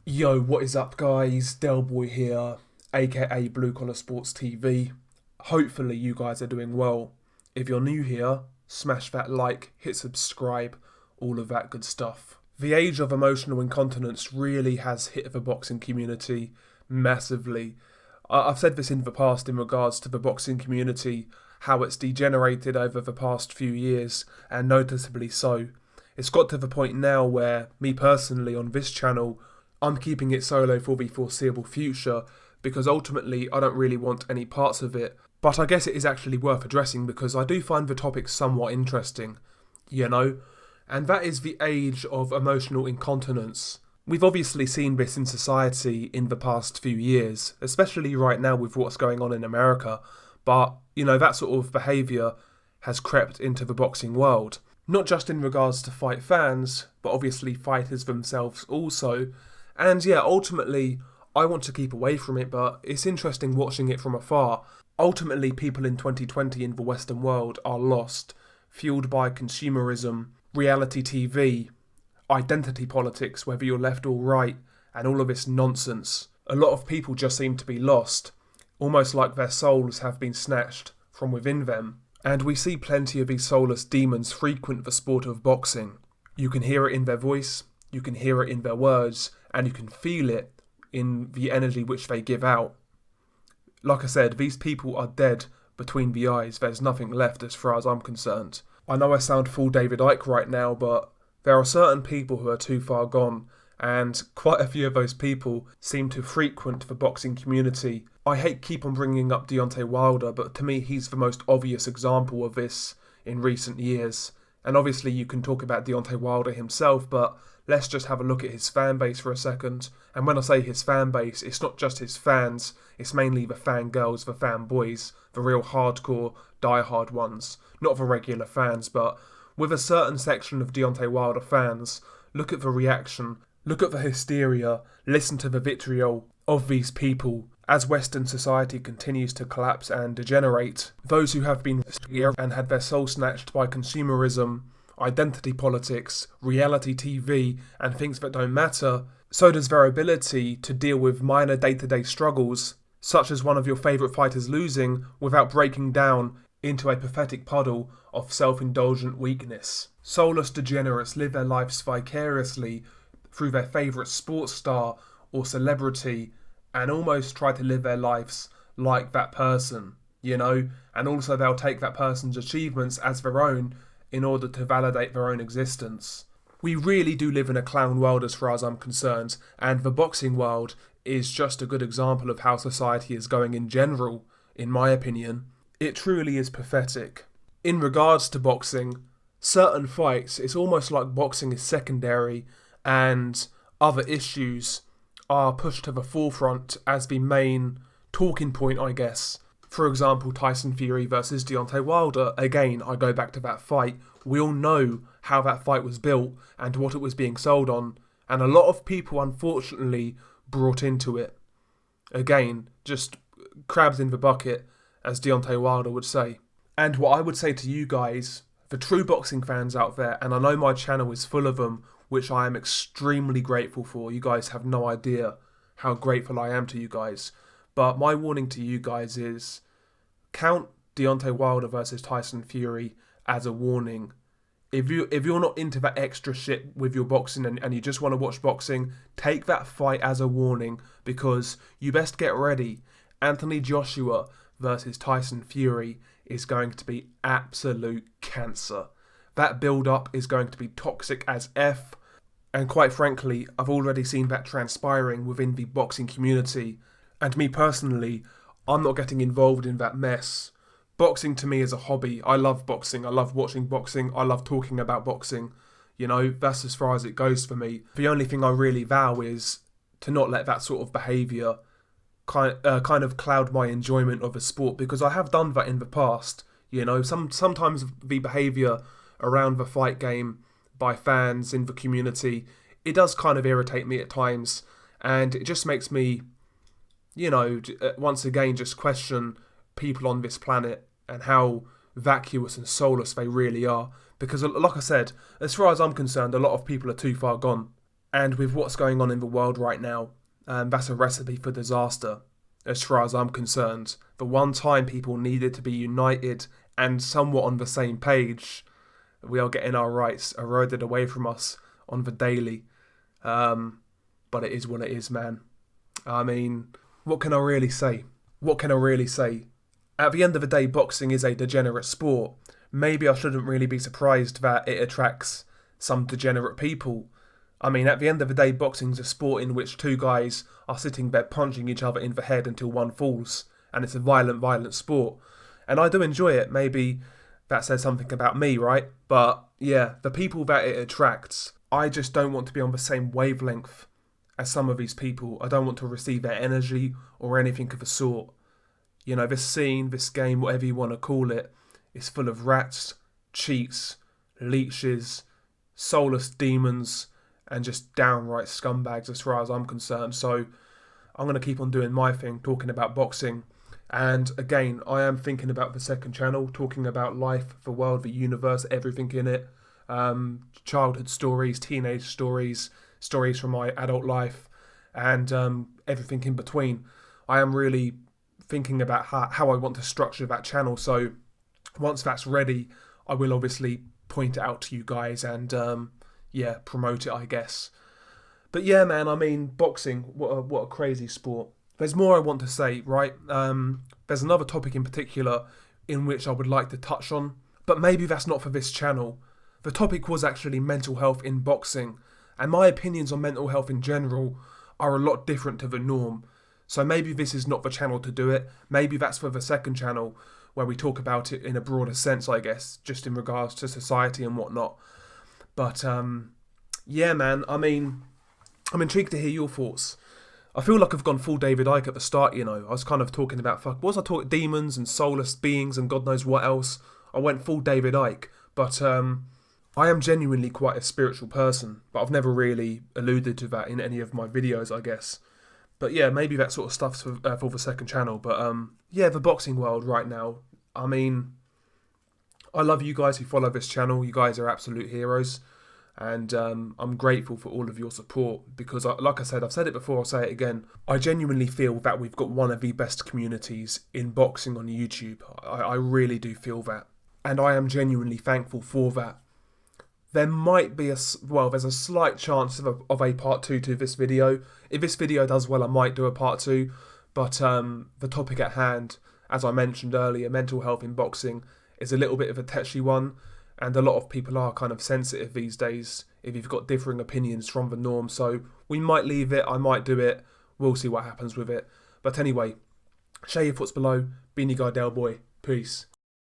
Yo, what is up, guys? Delboy here, aka Blue Collar Sports TV. Hopefully, you guys are doing well. If you're new here, smash that like, hit subscribe, all of that good stuff. The age of emotional incontinence really has hit the boxing community massively. I've said this in the past in regards to the boxing community, how it's degenerated over the past few years, and noticeably so. It's got to the point now where, me personally, on this channel, I'm keeping it solo for the foreseeable future because ultimately I don't really want any parts of it. But I guess it is actually worth addressing because I do find the topic somewhat interesting, you know? And that is the age of emotional incontinence. We've obviously seen this in society in the past few years, especially right now with what's going on in America. But, that sort of behaviour has crept into the boxing world. Not just in regards to fight fans, but obviously fighters themselves also. And yeah, ultimately, I want to keep away from it, but it's interesting watching it from afar. Ultimately, people in 2020 in the Western world are lost, fueled by consumerism, reality TV, identity politics, whether you're left or right, and all of this nonsense. A lot of people just seem to be lost, almost like their souls have been snatched from within them. And we see plenty of these soulless demons frequent the sport of boxing. You can hear it in their voice, you can hear it in their words, and you can feel it in the energy which they give out. Like I said, these people are dead between the eyes. There's nothing left as far as I'm concerned. I know I sound full David Icke right now, but there are certain people who are too far gone, and quite a few of those people seem to frequent the boxing community. I hate keep on bringing up Deontay Wilder, but to me he's the most obvious example of this in recent years. And obviously you can talk about Deontay Wilder himself, but let's just have a look at his fan base for a second. And when I say his fan base, it's not just his fans, it's mainly the fangirls, the fanboys, the real hardcore, die-hard ones. Not the regular fans, but with a certain section of Deontay Wilder fans, look at the reaction, look at the hysteria, listen to the vitriol of these people. As Western society continues to collapse and degenerate, those who have been and had their soul snatched by consumerism, identity politics, reality TV, and things that don't matter, so does their ability to deal with minor day-to-day struggles, such as one of your favourite fighters losing, without breaking down into a pathetic puddle of self-indulgent weakness. Soulless degenerates live their lives vicariously through their favourite sports star or celebrity, and almost try to live their lives like that person, and also they'll take that person's achievements as their own in order to validate their own existence. We really do live in a clown world as far as I'm concerned, and the boxing world is just a good example of how society is going in general, in my opinion. It truly is pathetic. In regards to boxing, certain fights, it's almost like boxing is secondary and other issues are pushed to the forefront as the main talking point, I guess. For example, Tyson Fury versus Deontay Wilder. Again, I go back to that fight. We all know how that fight was built and what it was being sold on, and a lot of people unfortunately brought into it. Again, just crabs in the bucket, as Deontay Wilder would say. And what I would say to you guys, the true boxing fans out there, and I know my channel is full of them, which I am extremely grateful for. You guys have no idea how grateful I am to you guys. But my warning to you guys is, count Deontay Wilder versus Tyson Fury as a warning. If you're not into that extra shit with your boxing and you just want to watch boxing, take that fight as a warning, because you best get ready. Anthony Joshua versus Tyson Fury is going to be absolute cancer. That build-up is going to be toxic as F. And quite frankly, I've already seen that transpiring within the boxing community. And me personally, I'm not getting involved in that mess. Boxing to me is a hobby. I love boxing. I love watching boxing. I love talking about boxing. That's as far as it goes for me. The only thing I really vow is to not let that sort of behaviour kind of cloud my enjoyment of a sport, because I have done that in the past. Sometimes the behaviour around the fight game by fans in the community, it does kind of irritate me at times, and it just makes me, once again just question people on this planet and how vacuous and soulless they really are. Because like I said, as far as I'm concerned, a lot of people are too far gone. And with what's going on in the world right now, that's a recipe for disaster, as far as I'm concerned. The one time people needed to be united and somewhat on the same page, we are getting our rights eroded away from us on the daily. But it is what it is, man. I mean, what can I really say? What can I really say? At the end of the day, boxing is a degenerate sport. Maybe I shouldn't really be surprised that it attracts some degenerate people. I mean, at the end of the day, boxing's a sport in which two guys are sitting there punching each other in the head until one falls. And it's a violent sport. And I do enjoy it. Maybe that says something about me, right? But yeah, the people that it attracts, I just don't want to be on the same wavelength as some of these people. I don't want to receive their energy or anything of the sort. You know, this scene, this game, whatever you want to call it, is full of rats, cheats, leeches, soulless demons, and just downright scumbags as far as I'm concerned. So I'm going to keep on doing my thing, talking about boxing. And again, I am thinking about the second channel, talking about life, the world, the universe, everything in it. Childhood stories, teenage stories, stories from my adult life, and everything in between. I am really thinking about how I want to structure that channel. So once that's ready, I will obviously point it out to you guys and promote it, I guess. But yeah, man, I mean, boxing, what a crazy sport. There's more I want to say, right? There's another topic in particular in which I would like to touch on, but maybe that's not for this channel. The topic was actually mental health in boxing, and my opinions on mental health in general are a lot different to the norm. So maybe this is not the channel to do it. Maybe that's for the second channel, where we talk about it in a broader sense, I guess, just in regards to society and whatnot. But yeah, man, I mean, I'm intrigued to hear your thoughts. I feel like I've gone full David Icke at the start, you know. I was kind of talking about, what was I talking? Demons and soulless beings and God knows what else. I went full David Icke. But I am genuinely quite a spiritual person, but I've never really alluded to that in any of my videos, I guess. But yeah, maybe that sort of stuff's for the second channel. But yeah, the boxing world right now. I mean, I love you guys who follow this channel. You guys are absolute heroes. And I'm grateful for all of your support because, like I said, I've said it before, I'll say it again. I genuinely feel that we've got one of the best communities in boxing on YouTube. I really do feel that. And I am genuinely thankful for that. There might be there's a slight chance of a part 2 to this video. If this video does well, I might do a part 2. But the topic at hand, as I mentioned earlier, mental health in boxing, is a little bit of a touchy one. And a lot of people are kind of sensitive these days if you've got differing opinions from the norm. So we might leave it, I might do it. We'll see what happens with it. But anyway, share your thoughts below. Beanie Guy Del Boy. Peace.